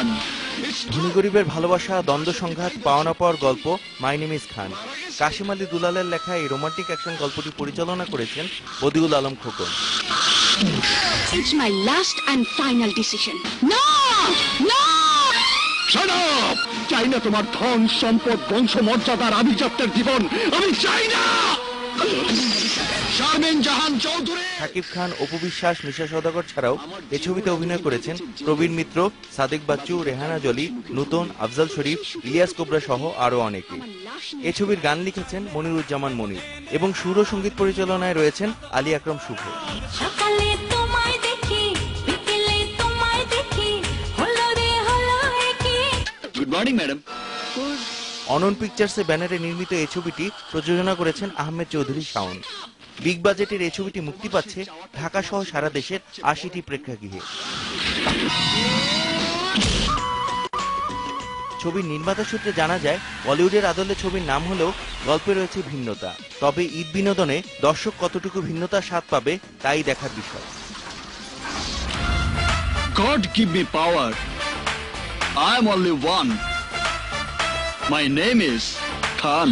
খান। ধনী গরিবের ভালোবাসা, দ্বন্দ্ব সংঘাত, পাওয়া না পাওয়ার গল্প মাই নেম ইজ খান। কাশিম আলী দুলালের লেখা এই রোমান্টিক অ্যাকশন গল্পটি পরিচালনা করেছেন Badiul Alam Khokon. It's my last and final decision. No! No! Shut up! চাই না তোমার ধন সম্পদ বংশমর্যাদার আভিজাত্যের জীবন, আমি চাই না। শারমিন জাহান চৌধুরী, শাকিব খান, অপু বিশ্বাস, মিশা সওদাগর ছাড়াও এই ছবিতে অভিনয় করেছেন প্রবীণ মিত্র, সাদিক বাচ্চু, রেহানা জলি, নূতন, আফজাল শরীফ, ইলিয়াস কোবরা সহ আরো অনেকে। এ ছবির গান লিখেছেন মনিরুজ্জামান মনির এবং সুর ও সঙ্গীত পরিচালনায় রয়েছেন আলী আকরাম শুভ। সকালে তোমায় দেখি, বিকেলে তোমায় দেখি, হলো রে হলো কি। Good morning madam. অনন পিকচার্সের ব্যানারে নির্মিত এই ছবিটি প্রযোজনা করেছেন আহমেদ চৌধুরী শাওন। বিগ বাজেটের এই ছবিটি মুক্তি পাচ্ছে ঢাকা সহ সারা দেশের ৮০টি প্রেক্ষাগৃহে। ছবির নির্মাতা সূত্রে জানা যায়, বলিউডের আদলে ছবির নাম হলেও গল্পে রয়েছে ভিন্নতা। তবে ঈদ বিনোদনে দর্শক কতটুকু ভিন্নতার স্বাদ পাবে তাই দেখার বিষয়। God give me power. I am only one. My name is Khan.